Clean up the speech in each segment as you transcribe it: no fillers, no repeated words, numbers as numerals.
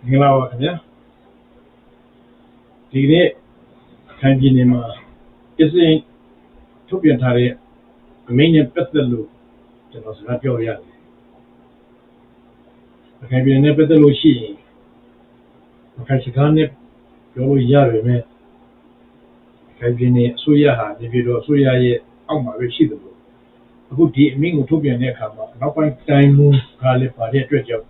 Ngalawa kanya. Tigre kanji nema. Isi tupian tari mainnya petelu. Jangan sangat jauh ya. Kanji nema petelu si. Makan sekarang ni jauh ya me. Kanji ni suya ha. Ni bido suya ye. Awak bersih tu. Aku di minggu tupian ni kama. Nampak time kali pada tu jauh.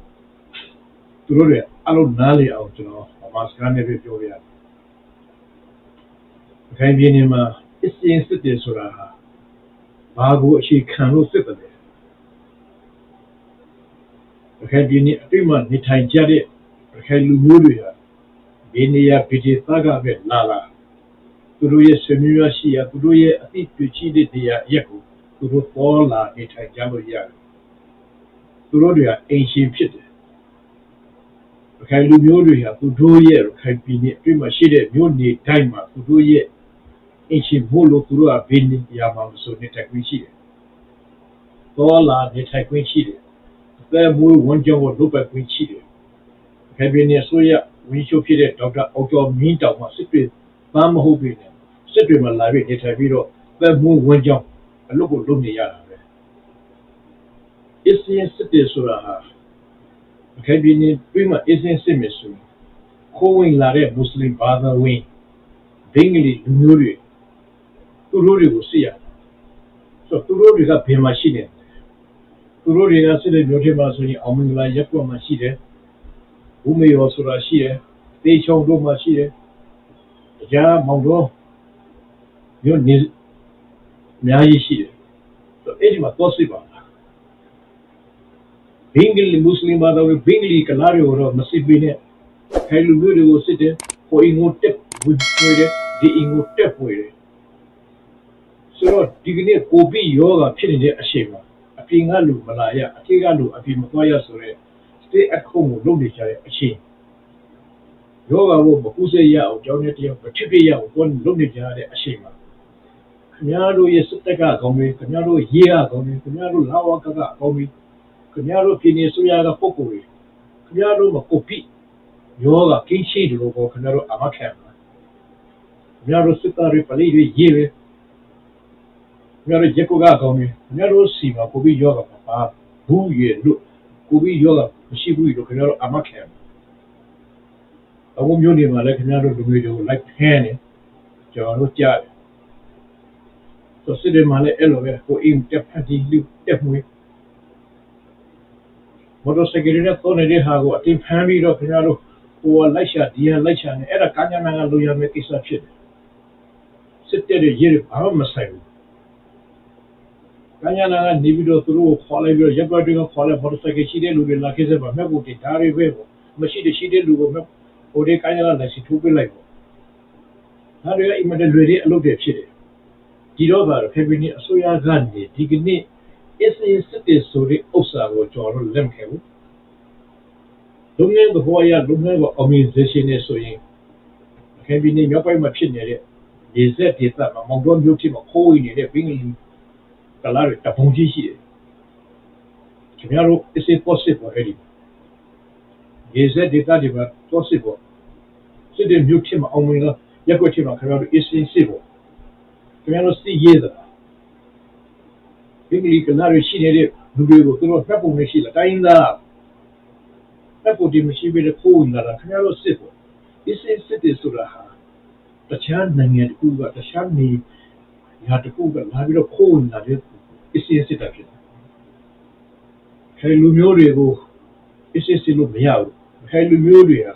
Turun ya. Alu nali awak tu. Mas sekarang ni jauh ya. Kanji nema. Isi institusi surah. Bagu si kanu sepeda. Kanji ni prima ni thai jadi. Kanji lumuru ya. Bini ya piti taga be lala. Turu ye semua sia. Turu ye ati pici dia yaku. Turu pola ni thai jalu ya. Turu dia ancient piti. Kanji lumuru ya. Turu ye kanji bini prima sih mio ni thai ma. Turu ye ancient bolu turu a bini ya mamsu ni thai kunci. Pola ni thai kunci. Tapi mui wanjang wa lupa kunci. Kanji ni soya. Wincho pide Dr. Auto Minta ma sipri pam ho bi ne sipri ma la bi ne thai bi do ba mu wan jaw a lu ko lu ne ya da be isin sitte sura ha kai bi ne bi ma isin sit me su ko win la de muslim father win bingli lu ri tu lu ri ko si ya so tu lu ri ga bin ma shi ne tu lu ri ga sit de myo the ma so ni aw ming la yak kwa ma shi de Ume yo sura shi ye, te chong do ma shi ye, ja mong do yo ni myayi shi ye. So edi ma tosi ba. Bingli Muslim ba da we bingli kalari oro masibi ne. Kai lu lu de wo site ko ingo tep wi de di ingo tep wi de. So digine ko bi yoga phit ni de ashe ma. Api nga lu malaya, ati ga lu api ma kwa ya so re. Stay at home lo ni cha ye achi yoga wo bu se ya aw jaw ne tiya ba thip ya aw kon lo ni cha de achi ma khnya lo ye sit ka kaung me khnya lo ye ga kaung me khnya lo lawa ka kaung me khnya lo phi ni su ya ga pok ko ye khnya lo ma ko pi yoga kin chi lo ko khnya lo ama kha ma khnya lo sit ta re pali re ye re khnya lo ye ko ga kaung me khnya lo si ma ko bi yoga pa bu ye lo ko bi yogaမရှိဘူးလို့ခင်ဗျားတို့အမခံအခုမျိုးနေမှာလည်းခင်ဗျားတို့လူမျိုးတွေကိုလိုက်ဖမ်းနေကျွန်တော်တို့ကြားတယ်ဆိုစစ်တယ်မှာလည်းအဲ့လိုပဲကိုအင်းတက်ဖတ်ဒီလူတက်မွေးမော်တော်ဆိုင်ကယ်နဲ့သုံးနေတဲ့ဟာကိုအတင်းဖမ်းပြီးတော့ခင်ဗျားတို့ဟိုလိုက်ရှာဒီဟာလိုက်ရှာနေအဲ့ဒါကညာနာကလိုရမယ့်ကိစ္စဖြစ်တယ်စစ်တဲ့ရေဘာမှမဆိုင်ဘူးကညာနာကနေပြီးတော့သူတို့ကိုခေါ်လိုက်ပြီးတော့ရပ်ကွက်တွေကခေါ်လိုက်မော်တော်ဆိုင်ကယ်ရှိတဲ့လူတွေလာခဲ့စပါမြတ်ကိုတင်ဓာရီပဲပေါ့မရှိတဲ့ရှိတဲ့လူကိုဟိုဒီကညာနာလက်ရှိထိုးပြလိုက်ပေါ့ဒါတွေကအင်မတန်လွယ်တဲ့အလုပ်တွေဖြစ်တယ်ဒီတော့ပါဖေဗီနီအစိုးရကနေဒီကနေ့ essay စစ်တဲ့ဆိုတဲ့ဥစ္စာကိုကျွန်တော်တို့လက်မခံဘူးလုံငန်းသဘောအရလုံငန်းကို organization နဲ့ဆိုရင်ဖေဗီနီမြောက်ပိုင်းမှာဖြစ်နေတဲ့ဒီဇက်ဒေသမှာမောင်တော်မျိုးဖြစ်မှာခိုးဝင်နေတဲ့ဘင်္ဂလီကလာတွေတပုံကြီးရှိတယ်ခင်ဗျားတို့ essay possible အဲ့ဒီဒီဇက်ဒေသတွေမှာ possible စစ်တဲ့မျိုးဖြစ်မှာအောင်ဝင်လားရက်ွက်ဖြစ်မှာခင်ဗျားတို့ essay စစ်ဖို့ခင်ဗျားတို့စီရေးတာဘင်္ဂလီကလာတွေရှိနေတဲ့လူတွေကိုသူတို့ဖက်ပုံနဲ့ရှိလားတိုင်းသားဖက်ပုံဒီမရှိဘဲခိုးဝင်လာတာခင်ဗျားတို့စစ်ဖို့ essay စစ်တဲ့ဆိုတာဟာတခြားနိုင်ငံတခုကတခြားနေရာတခုကလာပြီးတော့ခိုးဝင်လာတဲ့ essay စစ်တာဖြစ်တယ်ခဲလူမျိုးတွေကို essay စစ်လို့မရဘူးခဲလူမျိုးတွေဟာ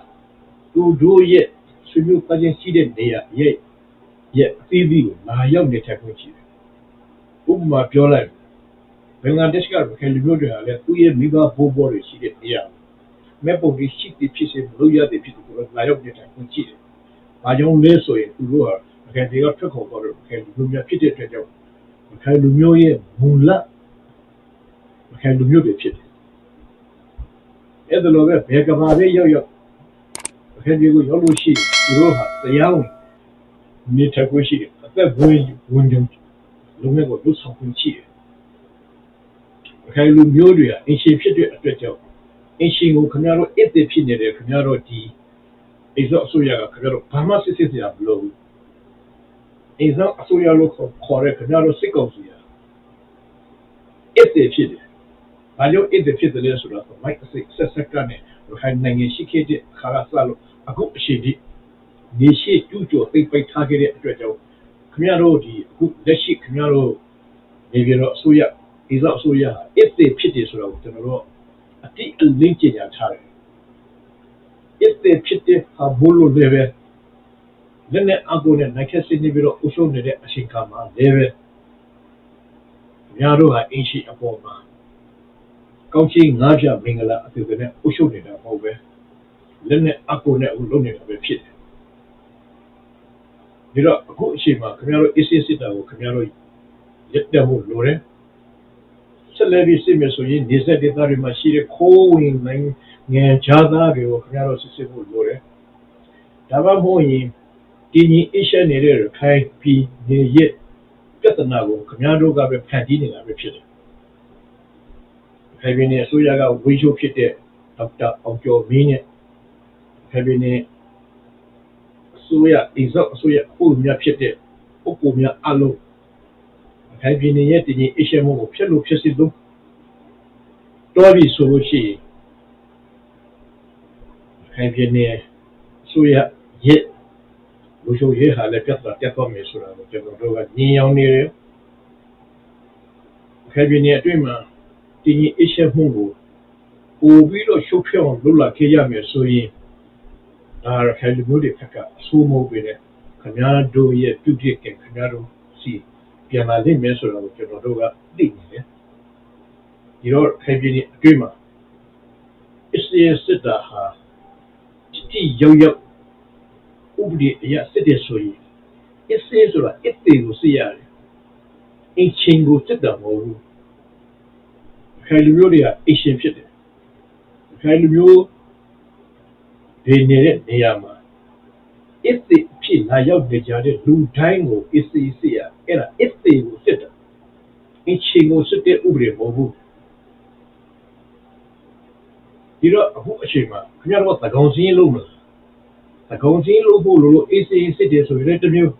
သူတို့ရဲ့ဆွေမျိုးသားချင်းရှိတဲ့နေရာရဲ့အသီးသီးကိုလာရောက်နေတဲ့ခွင့်ရှိတယ်ဥပမာပြောလိုက်ဘင်္ဂလားဒေ့ရှ်ကခဲလူမျိုးတွေဟာလည်းသူ့ရဲ့မိဘဘိုးဘောတွေရှိတဲ့နေရာမဲ့ပုံကြီးရှိတဲ့ဖြစ်စေလို့ရတဲ့ဖြစ်ကိုလာရောက်နေတဲ့ခွင့်ရှိတယ်ဘာကြောင့်လဲဆိုရင်သူတို့ဟာခဲတွေကထွက်ခေါ်တော့ခဲလူမျိုးများဖြစ်တဲ့အတွက်ကြောင့်ခဲလူမျိုးရဲ့မူလခဲလူမျိုးတွေဖြစ်တယ်အဲ့ဒါလိုပဲဘယ်ကဘာပဲရောက်ခဲတွေကိုရောက်လို့ရှိသူတို့ဟာတရားဝင်နေတဲ့ခွင့်ရှိတယ်အသက်ဝင်ကြုံလူမျိုးကိုလွတ်ဆောင်ခွင့်ရှိတယ်ခဲလူမျိုးတွေဟာအင်ရှင်ဖြစ်တဲ့အတွက်ကြောင့် အင်ရှင်ကိုခင်ဗျားတို့အစ်စ်ဖြစ်နေတယ်ခင်ဗျားတို့ဒီအိဇောအစိုးရကခင်ဗျားတို့ဘာမှစစ်စစ်စရာမလိုဘူးအိဇောအစိုးရလို့ခေါ်တဲ့ခင်ဗျားတို့စစ်ကောင်စီအစ်စ်ဖြစ်တယ်ဘာလို့အစ်စ်ဖြစ်တယ်ဆိုတော့မိုက်ဆက်ကနေခိုင်နိုင်ငံရှိခဲ့တဲ့ခါရဆလို့အခုအရှိဒီနေရှိကျူးကျော်သိပိတ်ထားခဲ့တဲ့အတွက်ကြောင့်ခင်ဗျားတို့ဒီအခုလက်ရှိခင်ဗျားတို့နေပြီးတော့အစိုးရအိဇောအစိုးရအစ်စ်ဖြစ်တယ်ဆိုတော့ကျွန်တော်တို့အတိအလင်းကြညာထားတယ်အစ်စ်ဖြစ်တဲ့ဟာဘလို့လည်းပဲလက်နဲ့အကူနဲ့နိုင်ခက်စစ်နေပြီးတော့အုပ်ချုပ်နေတဲ့အချိန်ကမှလည်းပဲများတို့ဟာအင်းရှိအပေါ်မှာကောင်းချင်းငါးပြမင်္ဂလာအတူတူနဲ့အုပ်ချုပ်နေတာမဟုတ်ပဲလက်နဲ့အကူနဲ့လုပ်နေတာပဲဖြစ်တယ်ဒီတော့အခုအချိန်မှာခင်ဗျားတို့အစ်စစ်တာကိုခင်ဗျားတို့ရက်တက်ဖို့လိုတယ်ဆက်လက်ပြီးစစ်မယ်ဆိုရင်နေဆက်ဒေသတွေမှာရှိတဲ့ခိုးဝင်နိုင်ငယ်ခြားသားတွေကိုခင်ဗျားတို့စစ်ဖို့လိုတယ်ဒါမှမဟုတ်ရင်ဒီညီအရှက်နေတဲ့ခိုင်ပြီးနေရပြဿနာကိုခင်ဗျားတို့ကပဲဖန်တီးနေတာပဲဖြစ်တယ်ခိုင်ပြီးနေအစိုးရကဝေချိုးဖြစ်တဲ့ဒေါက်တာအောင်ကျော်မင်းနဲ့ခိုင်ပြီးနေအစိုးရအိဇောအစိုးရအဖို့များဖြစ်တဲ့ပုဂ္ဂိုလ်များအလုံးခိုင်ပြီးနေရဲ့ဒီညီအရှက်မှုကိုဖြစ်လို့ဖြစ်စီလို့တော်ပြီဆိုလို့ရှိရင်ခိုင်ပြီးနေအစိုးရရဲ့လူချိုရဲဟာလည်းပြဿနာတက်သွားမယ်ဆိုတာကိုကျွန်တော်တို့ကညင်အောင်နေတယ်ခိုင်ပြီးနေအတွင်းမှာဒီညီအရှက်မှုကိုပို့ပြီးတော့ရှုပ်ဖြောင်းလုပ်လာခဲ့ရမယ်ဆိုရင်ဒါခိုင်လူမျိုးတွေဖက်ကအဆိုးမဟုတ်ပဲနဲ့ခင်ဗျားတို့ရဲ့ပြုဖြစ်ခင်ခင်ဗျားတို့စီပြန်လာလိမ့်မယ်ဆိုတာကိုကျွန်တော်တို့ကသိနေတယ်ဒီတော့ခိုင်ပြီးနေအတွင်းမှာအစ်စစ်တာဟာတိရောက်ရောက်ဥပဒေအရစစ်တဲ့ဆိုရင်အစ်ဆိုတာအစ်တွေကိုစစ်ရတယ်အင်ချင်းကိုစစ်တာမဟုတ်ဘူးခိုင်လူမျိုးတွေကအရှင်ဖြစ်တယ်ခိုင်လူမျိုးတွေနေတဲ့နေရာမှာအစ်ဖြစ်လာရောက်နေကြတဲ့လူတိုင်းကိုအစ်စစ်ရအဲ့ဒါအစ်ကိုစစ်တာအင်ချင်းကိုစစ်တဲ့ဥပဒေမဟုတ်ဘူးဒီတော့အခုအချိန်မှာခင်ဗျားတို့သကောင်စင်းလုံးမလားသကောင်စင်းလို့ဖို့လို့အစ်စစ်တယ်ဆိုရင်တမျိုး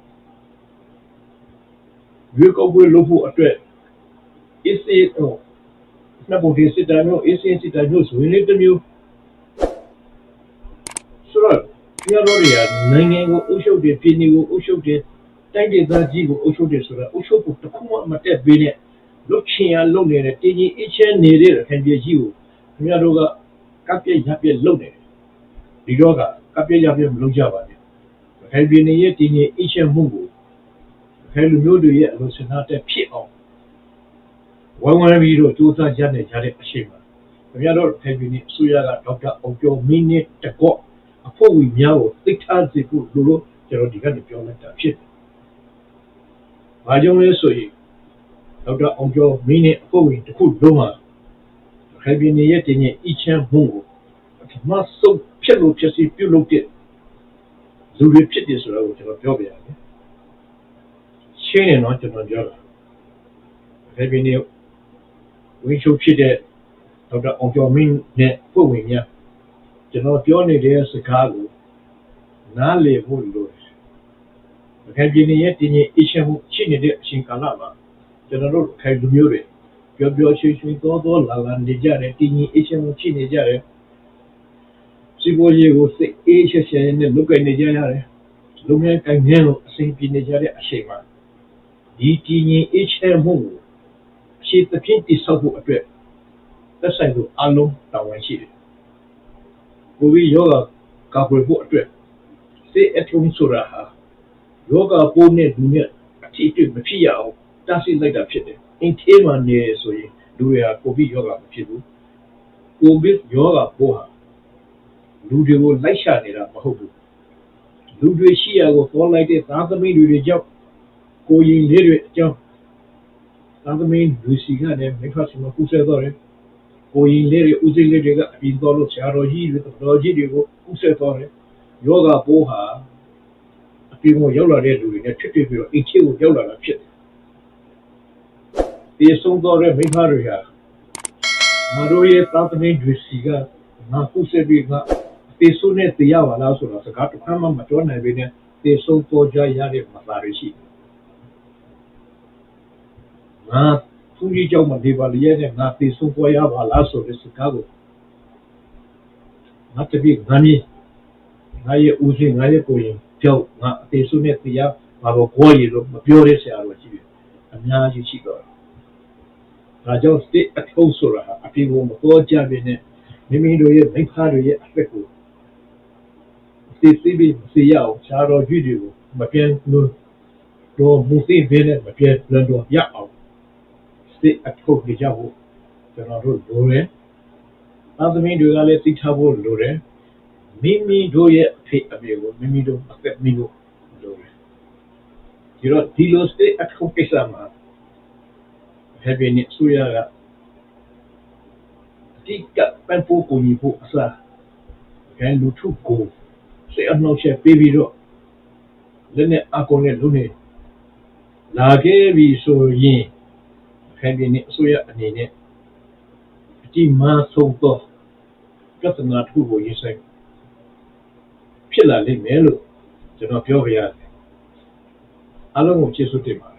ရွေးကောက်ပွဲလုပ်ဖို့အတွက်အစ်တော့နှစ်ပုံစစ်တာမျိုးအစ်စစ်တာမျိုးဆိုရင်တမျိုးဆိုတော့ခင်ဗျားတို့တွေကနိုင်ငံကိုအုပ်ချုပ်တယ်ပြည်နယ်ကိုအုပ်ချုပ်တယ်တိုင်းဒေသကြီးကိုအုပ်ချုပ်တယ်ဆိုတာအုပ်ချုပ်ဖို့တခုမှမတက်ပေးနဲ့လုပ်ချင်ရလုပ်နေတဲ့တည်ကြည်အချင်းနေတဲ့ခင်ဗျာကြီးကိုခင်ဗျားတို့ကကပ်ပြက်ရပ်ပြက်လုပ်နေတယ်ဒီတော့ကကပ်ပြက်ရပ်ပြက်မလုပ်ကြပါနဲ့ခင်ဗျာနေရဲ့တည်ကြည်အချင်းမှုကိုခင်လူမျိုးတွေရဲ့အလို့စနာတဲ့ဖြစ်အောင်ဝိုင်းဝန်းပြီးတော့စူးစမ်းကြနေကြတဲ့အချိန်မှာခင်ဗျားတို့ခင်ဗျာနေအစိုးရကဒေါက်တာအောင်ကျော်မင်းနဲ့တကော့အဖို့ဝင်များကိုသိထားစေဖို့လို့ကျွန်တော်ဒီကနေပြောလိုက်တာဖြစ်တယ်။ဘာကြောင့်လဲဆိုရင်ဒေါက်တာအောင်ကျော်မင်းနဲ့အဖို့ဝင်တစ်ခုလုံးမှာခိုင်ပြည်နယ်ရဲ့တင်ရင်အချမ်းမှုကိုမဆုပ်ဖြစ်လို့ဖြစ်စီပြုတ်လို့တဲ့လူတွေဖြစ်တယ်ဆိုတော့ကျွန်တော်ပြောပြရတယ်။ရှင်းနေတော့ကျွန်တော်ပြောတာခိုင်ပြည်နယ်ဝင်ချိုးဖြစ်တဲ့ဒေါက်တာအောင်ကျော်မင်းနဲ့ဖို့ဝင်များကျွန်တော်ပြောနေတဲ့စကားကိုနားလည်ဖို့လိုတယ်။ခိုင်ပြည်နယ်ရဲ့တည်ငြိမ်အေးချမ်းမှုရှိနေတဲ့အချိန်ကာလမှာကျွန်တော်တို့ခိုင်လူမျိုးတွေပျော်ပျော်ရွှင်ရွှင်သောလာလာနေကြတယ်တည်ငြိမ်အေးချမ်းမှုရှိနေကြတယ်။စီးပွားရေးကိုစိတ်အေးချမ်းနဲ့လုပ်ကိုင်နေကြရတယ်။လုပ်ငန်းကိုင်ငန်းကိုအဆင်ပြေနေကြတဲ့အချိန်မှာဒီတည်ငြိမ်အေးချမ်းမှုကိုအရှိသဖြင့်တည်ဆောက်ဖို့အတွက်သက်ဆိုင်သူအလုံးတာဝန်ရှိတယ်။ကိုဗစ်ရောဂါကာကွယ်ဖို့အတွက်စေအထုံးဆိုတာဟာယောဂပိုးနဲ့လူနဲ့အထီးအတွေ့မဖြစ်ရအောင်တားဆီးလိုက်တာဖြစ်တယ်။အင်းသေးမှနေဆိုရင်လူတွေဟာကိုဗစ်ရောဂါမဖြစ်ဘူး။ကိုဗစ်ရောဂါပိုးဟာလူတွေကိုလိုက်ရှာနေတာမဟုတ်ဘူး။လူတွေရှိရာကိုပေါ်လိုက်တဲ့သားသမီးတွေကြောင့်ကိုရင်လေးတွေအကြောင်းသားသမီးလူစီကလည်းမိဖဆီမှာကူးစက်တော့တယ်။ကိုရင်လေးတွေဦးစိတ်လေးတွေကအပြင်တော်လို့ဆရာတော်ကြီးတွေတော်ကြီးတွေကိုကူးစက်တော့တယ်။ယောဂပိုးဟာအပြင်ကိုရောက်လာတဲ့လူတွေနဲ့ဖြစ်ပြီးတော့အိမ်ချေကိုရောက်လာတာဖြစ်တယ်။ဒီဆုံးတော့တဲ့မိဖတွေဟာငါတို့ရဲ့သားသမီးတွေစီက ငါကုဆက်ပြီးငါတေဆုနဲ့တရားပါလားဆိုတော့စကားတစ်ခါမှမပြောနိုင်ဘဲနဲ့တေဆုပေါ်ကြရတဲ့မသားရရှိငါသူကြီးကြောင့်မဒီပါလျက်နဲ့ငါတေဆုပေါ်ရပါလားဆိုတဲ့စကားကိုငါတပိငါမီငါရဲ့ဦးစင်ငါရဲ့ကိုရင်ကြောက်ငါတေဆုနဲ့တရားဘာလို့ကိုရလို့မပြောရဆရာတော်ရှိတယ်အများကြီးရှိတော့ဒါကြောင့်စစ်အထုပ်ဆိုတာအပြေကိုမပေါ်ကြဘဲနဲ့မိမိတို့ရဲ့မိဖတွေရဲ့အသက်ကိုသိသိပြီးစီရအောင်ရှားတော်ကြီးတွေကိုမပြင်းလို့တော့မူသိဘဲနဲ့မပြင်းလွန်တော့ရအောင်စစ်အထုပ်ကြဖို့ကျွန်တော်တို့လိုတယ်သားသမီးတွေကလည်းသိထားဖို့လိုတယ်မိမိတို့ရဲ့အဖေအမေကိုမိမိတို့အသက်မိလို့လိုတယ်ဒီလိုစစ်အထုပ်ကိစ္စမှာဟဲ့ဘယ်နည်းဆိုရတာဒီကပန်ဖို့ကိုညီဖို့အစားကဲလူထုကိုစေအနှောက်ချက်ပေးပြီးတော့လည်းနဲ့အကုန်နဲ့လူနေလာခဲ့ပြီဆိုရင်ဟဲ့ဘယ်နည်းဆိုရအနေနဲ့ဒီမှာဆုံးတော့ပြဿနာတစ်ခုကိုရင်ဆိုင်ဖြစ်လာလိမ့်မယ်လို့ကျွန်တော်ပြောပြရတယ်အားလုံးကိုကျေးဇူးတင်ပါတယ်